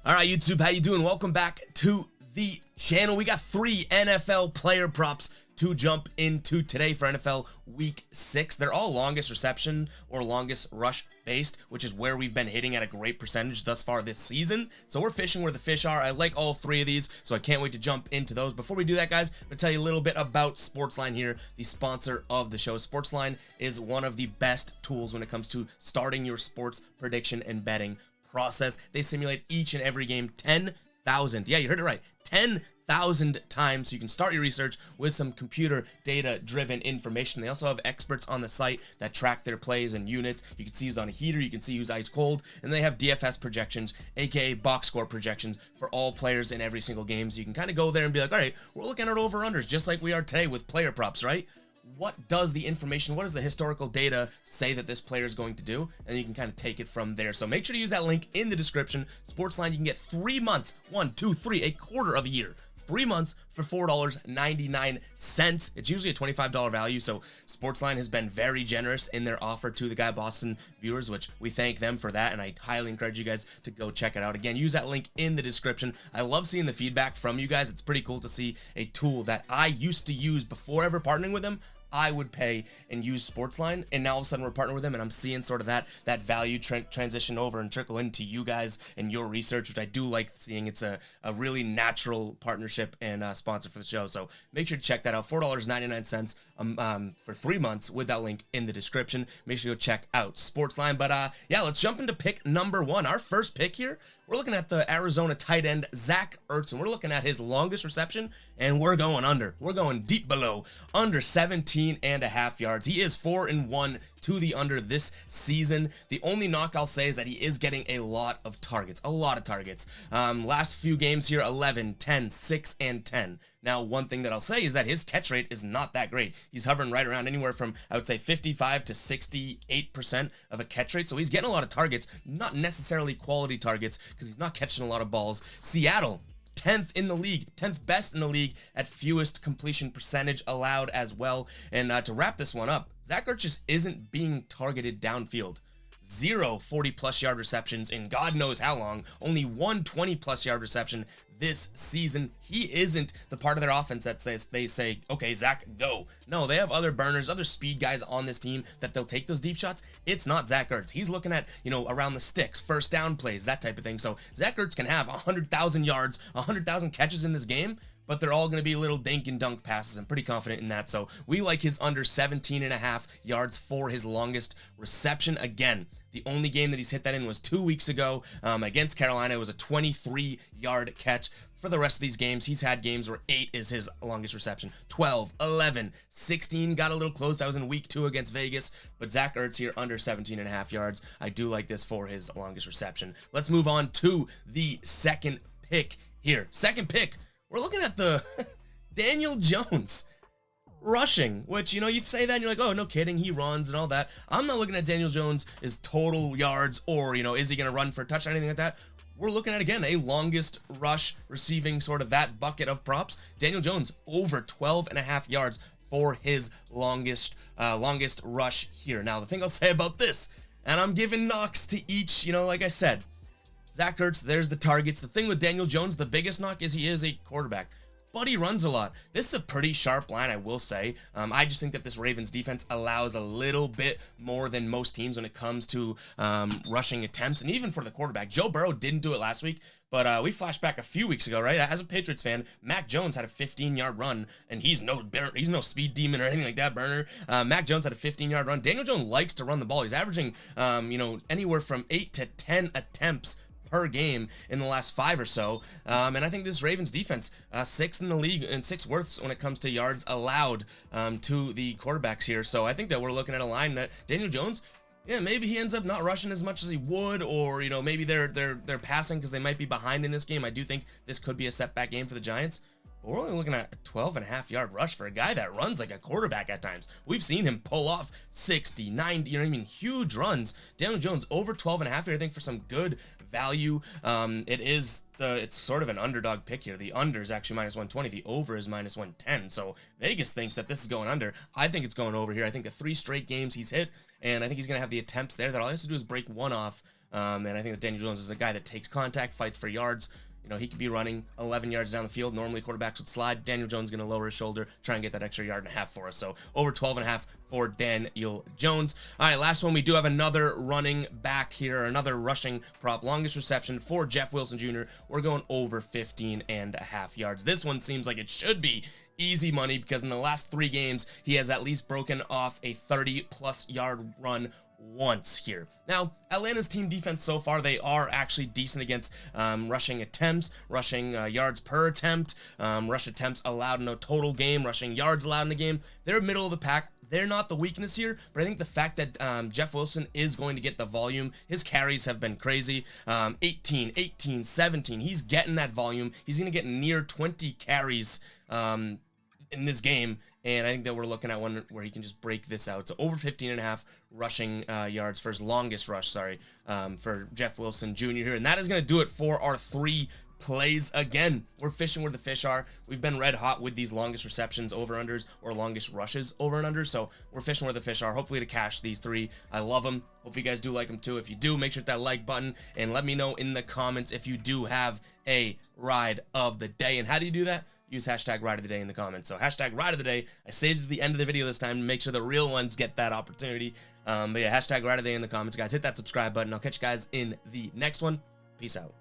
All right, YouTube, how you doing? Welcome back to the channel. We got 3 NFL player props to jump into today for NFL Week 6. They're all longest reception or longest rush based, which is where we've been hitting at a great percentage thus far this season. So we're fishing where the fish are. I like all 3 of these, so I can't wait to jump into those. Before we do that, guys, I'm going to tell you a little bit about Sportsline here, the sponsor of the show. Sportsline is one of the best tools when it comes to starting your sports prediction and betting process. They simulate each and every game 10,000. Yeah, you heard it right. 10,000 times, so you can start your research with some computer data driven information. They also have experts on the site that track their plays and units. You can see who's on a heater, you can see who's ice cold, and they have DFS projections, aka box score projections, for all players in every single game. So you can kind of go there and be like, all right, we're looking at over-unders just like we are today with player props, right? What does the information, what does the historical data say that this player is going to do? And you can kind of take it from there. So make sure to use that link in the description. Sportsline, you can get 3 months, 1, 2, 3, a quarter of a year. 3 months for $4.99. It's usually a $25 value, so Sportsline has been very generous in their offer to the Guy Boston viewers, which we thank them for that, and I highly encourage you guys to go check it out. Again, use that link in the description. I love seeing the feedback from you guys. It's pretty cool to see a tool that I used to use before ever partnering with them. I would pay and use Sportsline, and now all of a sudden we're partnering with them, and I'm seeing sort of that value transition over and trickle into you guys and your research, which I do like seeing. It's a really natural partnership and sponsor for the show, so make sure to check that out. $4.99 for 3 months with that link in the description. Make sure you go check out Sportsline. But yeah, let's jump into pick number 1. Our first pick here, we're looking at the Arizona tight end, Zach Ertz, and we're looking at his longest reception, and we're going under. We're going deep below, under 17.5 yards. He is 4-1 to the under this season. The only knock I'll say is that he is getting a lot of targets, last few games here, 11, 10, 6, and 10. Now, one thing that I'll say is that his catch rate is not that great. He's hovering right around anywhere from, I would say, 55 to 68% of a catch rate. So he's getting a lot of targets, not necessarily quality targets, because he's not catching a lot of balls. Seattle, 10th in the league, 10th best in the league at fewest completion percentage allowed as well. And to wrap this one up, Zach Ertz just isn't being targeted downfield. 0 40-plus yard receptions in God knows how long. Only 1 20-plus yard reception this season. He isn't the part of their offense that they say, okay, Zach, go. No, they have other burners, other speed guys on this team that they'll take those deep shots. It's not Zach Ertz. He's looking at, around the sticks, first down plays, that type of thing. So Zach Ertz can have 100,000 yards, 100,000 catches in this game, but they're all going to be little dink and dunk passes. I'm pretty confident in that. So we like his under 17.5 yards for his longest reception. Again, the only game that he's hit that in was 2 weeks ago against Carolina. It was a 23-yard catch. For the rest of these games, he's had games where 8 is his longest reception. 12, 11, 16, got a little close. That was in week 2 against Vegas. But Zach Ertz here under 17.5 yards. I do like this for his longest reception. Let's move on to the second pick here. Second pick, we're looking at the Daniel Jones rushing, which, you say that and you're like, oh, no kidding, he runs and all that. I'm not looking at Daniel Jones as total yards or, is he going to run for a touchdown or anything like that. We're looking at, again, a longest rush receiving sort of that bucket of props. Daniel Jones over 12.5 yards for his longest rush here. Now, the thing I'll say about this, and I'm giving knocks to each, like I said, Zach Ertz, there's the targets. The thing with Daniel Jones, the biggest knock is he is a quarterback, but he runs a lot. This is a pretty sharp line, I will say. I just think that this Ravens defense allows a little bit more than most teams when it comes to rushing attempts, and even for the quarterback. Joe Burrow didn't do it last week, but we flashed back a few weeks ago, right? As a Patriots fan, Mac Jones had a 15-yard run, and he's no speed demon or anything like that, burner. Mac Jones had a 15-yard run. Daniel Jones likes to run the ball. He's averaging, anywhere from 8 to 10 attempts per game in the last 5 or so, and I think this Ravens defense, 6th in the league and 6th worst when it comes to yards allowed to the quarterbacks here. So I think that we're looking at a line that Daniel Jones, yeah, maybe he ends up not rushing as much as he would, or maybe they're passing because they might be behind in this game. I do think this could be a setback game for the Giants. But we're only looking at a 12.5-yard rush for a guy that runs like a quarterback at times. We've seen him pull off 60, 90, huge runs. Daniel Jones over 12.5 here, I think, for some good value. It's sort of an underdog pick here. The under is actually -120. The over is -110. So Vegas thinks that this is going under. I think it's going over here. I think the 3 straight games he's hit, and I think he's going to have the attempts there that all he has to do is break one off And I think that Daniel Jones is a guy that takes contact, fights for yards. You know, he could be running 11 yards down the field. Normally, quarterbacks would slide. Daniel Jones is going to lower his shoulder, try and get that extra yard and a half for us. So over 12.5 for Daniel Jones. All right, last one. We do have another running back here, another rushing prop. Longest reception for Jeff Wilson Jr. We're going over 15.5 yards. This one seems like it should be easy money because in the last 3 games, he has at least broken off a 30-plus yard run once here. Now, Atlanta's team defense so far, they are actually decent against rushing attempts, rushing yards per attempt, rush attempts allowed in a total game, rushing yards allowed in a game. They're middle of the pack. They're not the weakness here, but I think the fact that Jeff Wilson is going to get the volume, his carries have been crazy. 18, 17, he's getting that volume. He's going to get near 20 carries in this game, and I think that we're looking at one where he can just break this out. So over 15.5 rushing yards for his longest rush, for Jeff Wilson Jr. here. And that is going to do it for our 3 plays. Again, we're fishing where the fish are. We've been red hot with these longest receptions over-unders or longest rushes over and under. So we're fishing where the fish are, hopefully to cash these 3. I love them. Hope you guys do like them too. If you do, make sure to hit that like button and let me know in the comments if you do have a ride of the day. And how do you do that? Use hashtag ride of the day in the comments. So hashtag ride of the day. I saved it to the end of the video this time to make sure the real ones get that opportunity. But yeah, hashtag ride of the day in the comments, guys. Hit that subscribe button. I'll catch you guys in the next one. Peace out.